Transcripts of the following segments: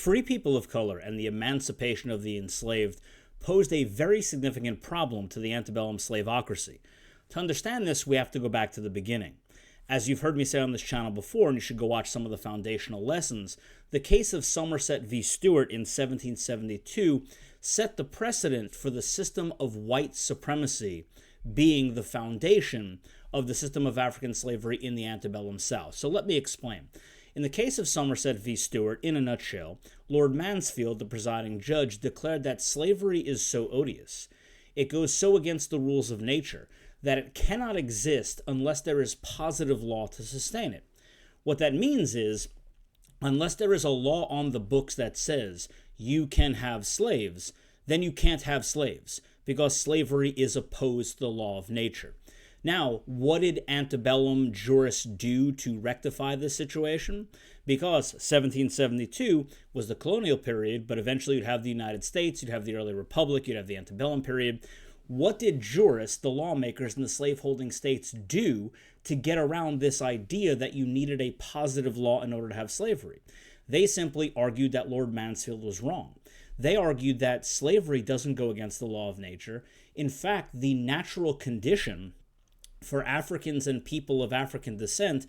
free people of color and the emancipation of the enslaved posed a very significant problem to the antebellum slaveocracy. To understand this, we have to go back to the beginning. As you've heard me say on this channel before, and you should go watch some of the foundational lessons, the case of Somerset v. Stewart in 1772 set the precedent for the system of white supremacy being the foundation of the system of African slavery in the antebellum South. So let me explain. In the case of Somerset v. Stewart, in a nutshell, Lord Mansfield, the presiding judge, declared that slavery is so odious, it goes so against the rules of nature, that it cannot exist unless there is positive law to sustain it. What that means is, unless there is a law on the books that says you can have slaves, then you can't have slaves, because slavery is opposed to the law of nature. Now, what did antebellum jurists do to rectify this situation? Because 1772 was the colonial period, but eventually you'd have the United States, you'd have the early republic, you'd have the antebellum period. What did jurists, the lawmakers in the slaveholding states, do to get around this idea that you needed a positive law in order to have slavery? They simply argued that Lord Mansfield was wrong. They argued that slavery doesn't go against the law of nature. In fact, the natural condition for Africans and people of African descent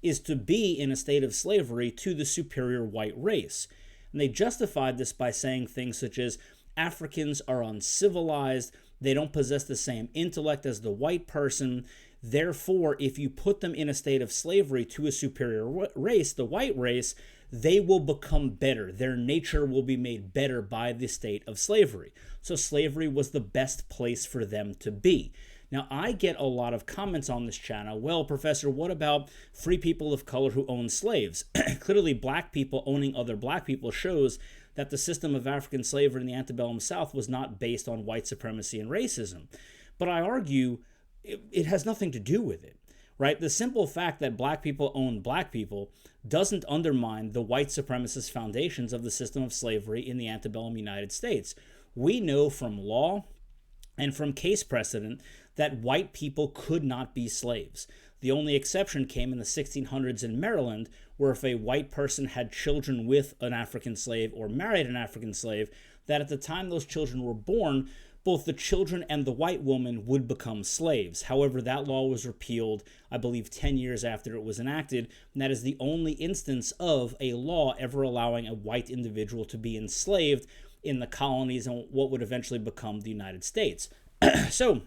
is to be in a state of slavery to the superior white race. And they justified this by saying things such as Africans are uncivilized, they don't possess the same intellect as the white person. Therefore, if you put them in a state of slavery to a superior race, the white race, they will become better. Their nature will be made better by the state of slavery. So slavery was the best place for them to be. Now, I get a lot of comments on this channel. Well, Professor, what about free people of color who own slaves? Clearly, black people owning other black people shows that the system of African slavery in the antebellum South was not based on white supremacy and racism. But I argue it has nothing to do with it, right? The simple fact that black people own black people doesn't undermine the white supremacist foundations of the system of slavery in the antebellum United States. We know from law and from case precedent that white people could not be slaves. The only exception came in the 1600s in Maryland, where if a white person had children with an African slave or married an African slave, that at the time those children were born, both the children and the white woman would become slaves. However, that law was repealed, I believe, 10 years after it was enacted, and that is the only instance of a law ever allowing a white individual to be enslaved in the colonies and what would eventually become the United States. So,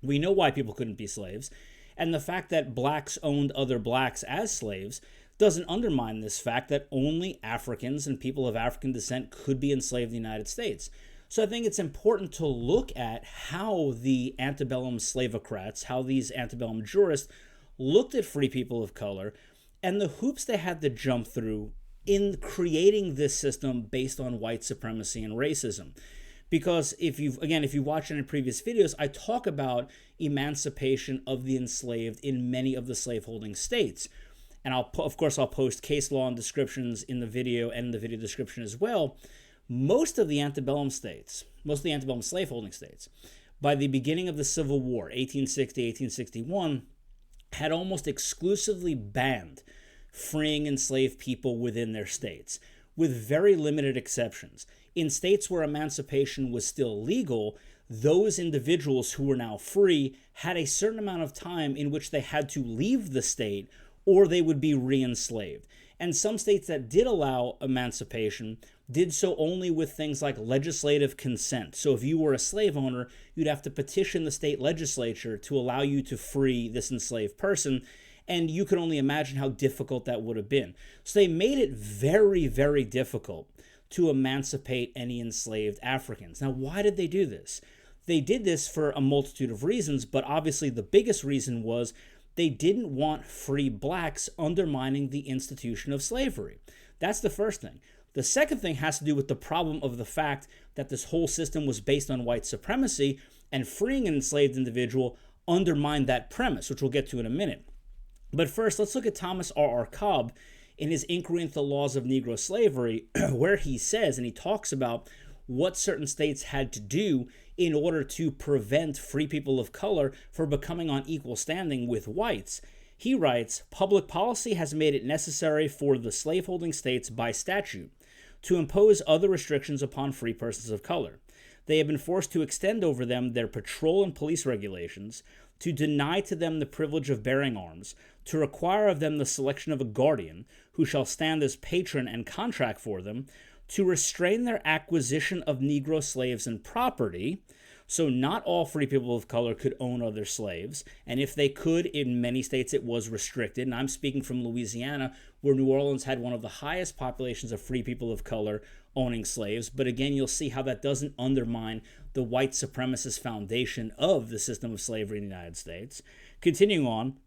we know why people couldn't be slaves, and the fact that blacks owned other blacks as slaves doesn't undermine this fact that only Africans and people of African descent could be enslaved in the United States. So I think it's important to look at how the antebellum slaveocrats, how these antebellum jurists looked at free people of color and the hoops they had to jump through in creating this system based on white supremacy and racism. Because if you've watched any previous videos, I talk about emancipation of the enslaved in many of the slaveholding states. And I'll post case law and descriptions in the video and in the video description as well. Most of the antebellum slaveholding states, by the beginning of the Civil War, 1860, 1861, had almost exclusively banned freeing enslaved people within their states, with very limited exceptions. In states where emancipation was still legal, those individuals who were now free had a certain amount of time in which they had to leave the state or they would be re-enslaved. And some states that did allow emancipation did so only with things like legislative consent. So if you were a slave owner, you'd have to petition the state legislature to allow you to free this enslaved person, and you can only imagine how difficult that would have been. So they made it very, very difficult to emancipate any enslaved Africans. Now, why did they do this? They did this for a multitude of reasons, but obviously the biggest reason was they didn't want free blacks undermining the institution of slavery. That's the first thing. The second thing has to do with the problem of the fact that this whole system was based on white supremacy, and freeing an enslaved individual undermined that premise, which we'll get to in a minute. But first, let's look at Thomas R. Cobb in his Inquiry into the Laws of Negro Slavery, where he says, and he talks about what certain states had to do in order to prevent free people of color from becoming on equal standing with whites. He writes, public policy has made it necessary for the slaveholding states by statute to impose other restrictions upon free persons of color. They have been forced to extend over them their patrol and police regulations, to deny to them the privilege of bearing arms, to require of them the selection of a guardian, who shall stand as patron and contract for them, to restrain their acquisition of Negro slaves and property. So not all free people of color could own other slaves, and if they could, in many states it was restricted. And I'm speaking from Louisiana, where New Orleans had one of the highest populations of free people of color owning slaves. But again, you'll see how that doesn't undermine the white supremacist foundation of the system of slavery in the United States. Continuing on,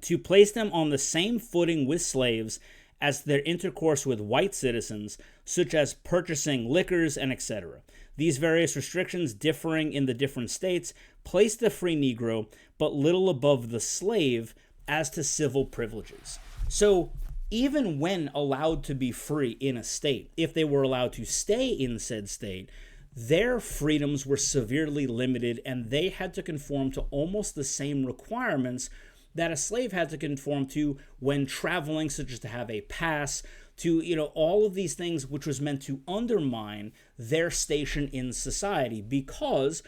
to place them on the same footing with slaves as their intercourse with white citizens, such as purchasing liquors and etc. These various restrictions, differing in the different states, place the free Negro but little above the slave as to civil privileges. So even when allowed to be free in a state, if they were allowed to stay in said state, their freedoms were severely limited, and they had to conform to almost the same requirements that a slave had to conform to when traveling, such as to have a pass, to, all of these things, which was meant to undermine their station in society, because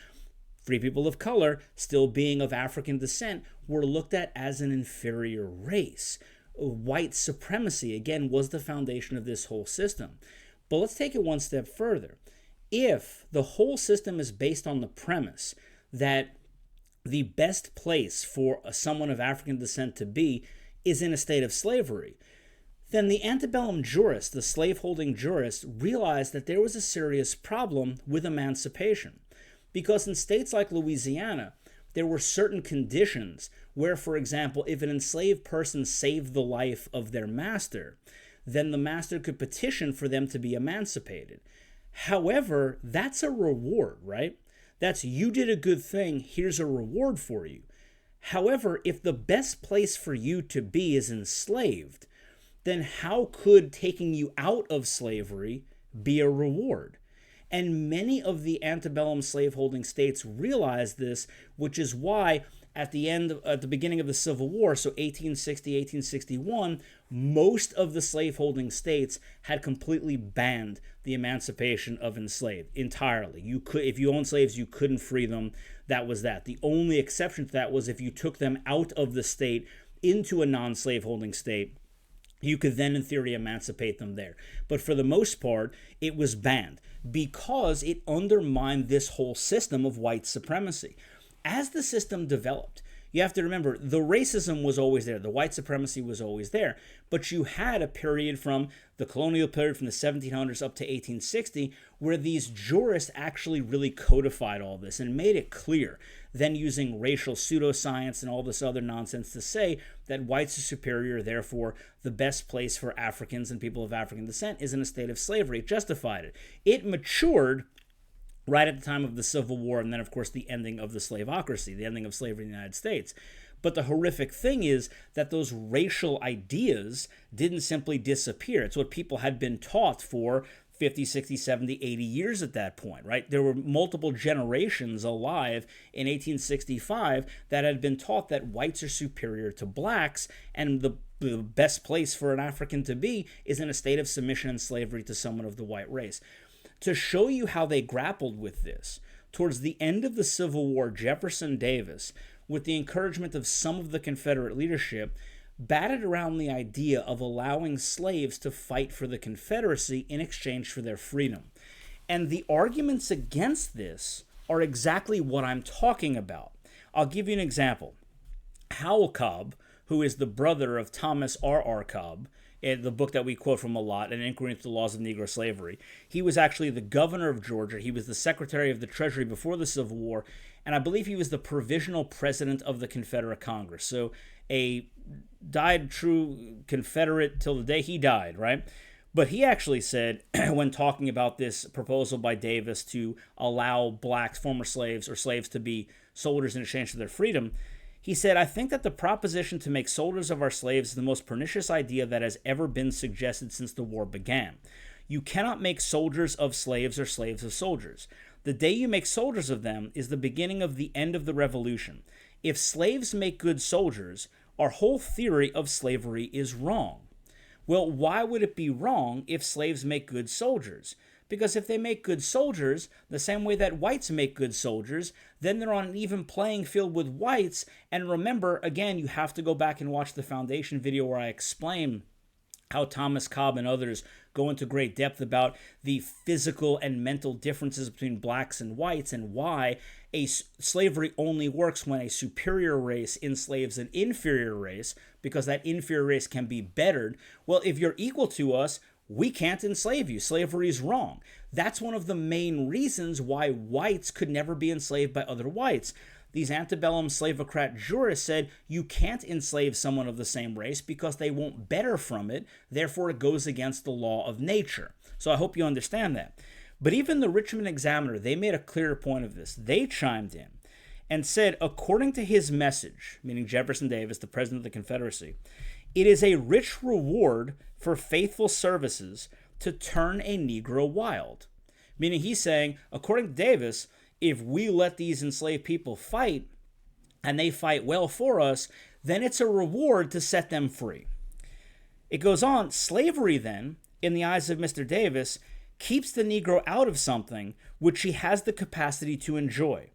free people of color, still being of African descent, were looked at as an inferior race. White supremacy, again, was the foundation of this whole system. But let's take it one step further. If the whole system is based on the premise that the best place for someone of African descent to be is in a state of slavery, then the antebellum jurists, the slaveholding jurists, realized that there was a serious problem with emancipation. Because in states like Louisiana, there were certain conditions where, for example, if an enslaved person saved the life of their master, then the master could petition for them to be emancipated. However, that's a reward, right? That's, you did a good thing, here's a reward for you. However, if the best place for you to be is enslaved, then how could taking you out of slavery be a reward? And many of the antebellum slaveholding states realized this, which is why at the beginning of the Civil War, so 1860, 1861, most of the slaveholding states had completely banned the emancipation of enslaved entirely. If you owned slaves, you couldn't free them. That was that. The only exception to that was if you took them out of the state into a non-slaveholding state, you could then, in theory, emancipate them there. But for the most part, it was banned because it undermined this whole system of white supremacy. As the system developed, you have to remember, the racism was always there. The white supremacy was always there. But you had a period from the colonial period from the 1700s up to 1860 where these jurists actually really codified all this and made it clear, then using racial pseudoscience and all this other nonsense to say that whites are superior, therefore the best place for Africans and people of African descent is in a state of slavery. It justified it. It matured right at the time of the Civil War, and then, of course, the ending of the slaveocracy, the ending of slavery in the United States. But the horrific thing is that those racial ideas didn't simply disappear. It's what people had been taught for 50, 60, 70, 80 years at that point, right? There were multiple generations alive in 1865 that had been taught that whites are superior to blacks, and the best place for an African to be is in a state of submission and slavery to someone of the white race. To show you how they grappled with this, towards the end of the Civil War, Jefferson Davis, with the encouragement of some of the Confederate leadership, batted around the idea of allowing slaves to fight for the Confederacy in exchange for their freedom. And the arguments against this are exactly what I'm talking about. I'll give you an example. Howell Cobb, who is the brother of Thomas R. Cobb, in the book that we quote from a lot, An Inquiry into the Laws of Negro Slavery. He was actually the governor of Georgia. He was the Secretary of the Treasury before the Civil War, and I believe he was the provisional president of the Confederate Congress. So a died true Confederate till the day he died, right? But he actually said, when talking about this proposal by Davis to allow blacks, former slaves, or slaves to be soldiers in exchange for their freedom, he said, "I think that the proposition to make soldiers of our slaves is the most pernicious idea that has ever been suggested since the war began. You cannot make soldiers of slaves or slaves of soldiers. The day you make soldiers of them is the beginning of the end of the revolution. If slaves make good soldiers, our whole theory of slavery is wrong." Well, why would it be wrong if slaves make good soldiers? Because if they make good soldiers, the same way that whites make good soldiers, then they're on an even playing field with whites. And remember, again, you have to go back and watch the foundation video where I explain how Thomas Cobb and others go into great depth about the physical and mental differences between blacks and whites and why slavery only works when a superior race enslaves an inferior race, because that inferior race can be bettered. Well, if you're equal to us, we can't enslave you. Slavery is wrong. That's one of the main reasons why whites could never be enslaved by other whites. These antebellum slaveocrat jurists said you can't enslave someone of the same race because they won't better from it. Therefore, it goes against the law of nature. So I hope you understand that. But even the Richmond Examiner, they made a clearer point of this. They chimed in and said, according to his message, meaning Jefferson Davis, the president of the Confederacy, it is a rich reward for faithful services to turn a Negro wild. Meaning he's saying, according to Davis, if we let these enslaved people fight, and they fight well for us, then it's a reward to set them free. It goes on, slavery then, in the eyes of Mr. Davis, keeps the Negro out of something which he has the capacity to enjoy.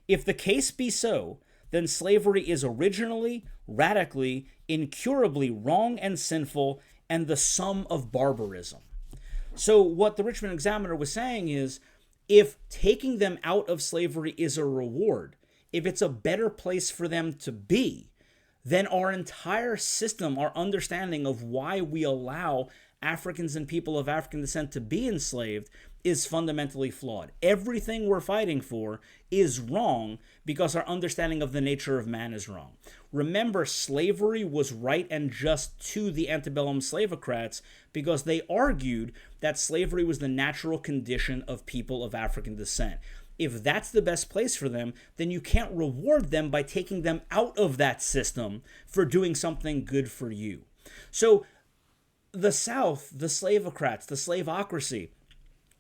If the case be so, then slavery is originally, radically, incurably wrong and sinful, and the sum of barbarism. So what the Richmond Examiner was saying is, if taking them out of slavery is a reward, if it's a better place for them to be, then our entire system, our understanding of why we allow Africans and people of African descent to be enslaved is fundamentally flawed. Everything we're fighting for is wrong because our understanding of the nature of man is wrong. Remember, slavery was right and just to the antebellum slaveocrats because they argued that slavery was the natural condition of people of African descent. If that's the best place for them, then you can't reward them by taking them out of that system for doing something good for you. So the South, the slaveocrats, the slaveocracy,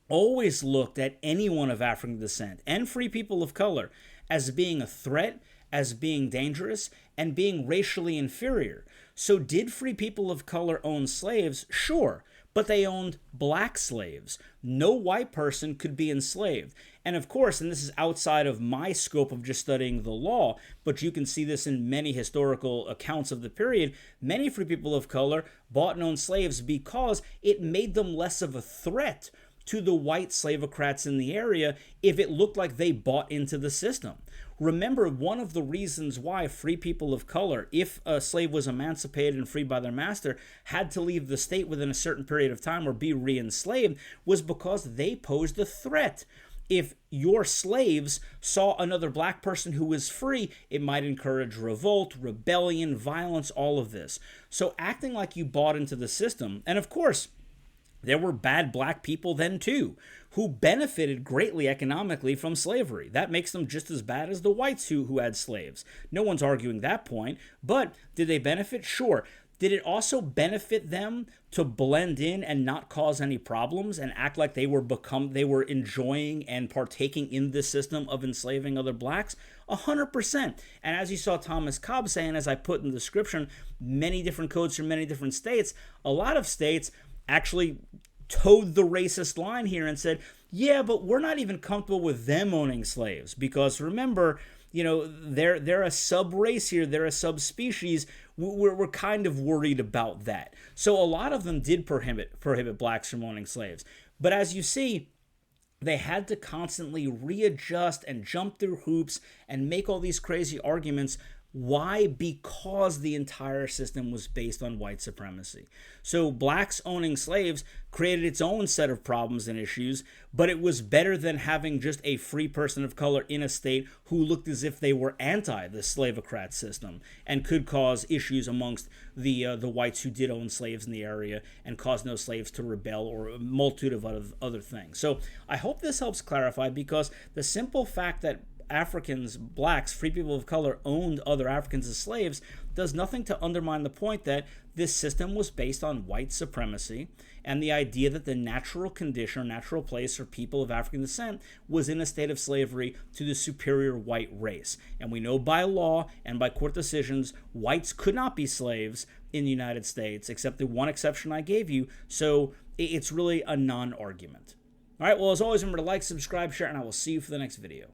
always looked at anyone of African descent and free people of color as being a threat, as being dangerous, and being racially inferior. So did free people of color own slaves? Sure, but they owned black slaves. No white person could be enslaved. And of course, and this is outside of my scope of just studying the law, but you can see this in many historical accounts of the period, many free people of color bought and owned slaves because it made them less of a threat to the white slaveocrats in the area if it looked like they bought into the system. Remember, one of the reasons why free people of color, if a slave was emancipated and freed by their master, had to leave the state within a certain period of time or be re-enslaved was because they posed a threat. If your slaves saw another black person who was free, it might encourage revolt, rebellion, violence, all of this. So acting like you bought into the system, and of course, there were bad black people then too, who benefited greatly economically from slavery. That makes them just as bad as the whites who had slaves. No one's arguing that point, but did they benefit? Sure. Did it also benefit them to blend in and not cause any problems and act like they were enjoying and partaking in this system of enslaving other blacks? 100%. And as you saw Thomas Cobb saying, as I put in the description, many different codes from many different states, a lot of states actually towed the racist line here and said, yeah, but we're not even comfortable with them owning slaves because remember, they're a sub-race here, they're a subspecies. We're kind of worried about that. So a lot of them did prohibit blacks from owning slaves. But as you see, they had to constantly readjust and jump through hoops and make all these crazy arguments. Why? Because the entire system was based on white supremacy. So blacks owning slaves created its own set of problems and issues, but it was better than having just a free person of color in a state who looked as if they were anti the slaveocrat system and could cause issues amongst the whites who did own slaves in the area and cause no slaves to rebel or a multitude of other things. So I hope this helps clarify, because the simple fact that Africans, blacks, free people of color owned other Africans as slaves does nothing to undermine the point that this system was based on white supremacy and the idea that the natural condition or natural place for people of African descent was in a state of slavery to the superior white race. And we know by law and by court decisions, whites could not be slaves. in the United States, except the one exception I gave you. So it's really a non-argument. All right, well, as always, remember to like, subscribe, share, and I will see you for the next video.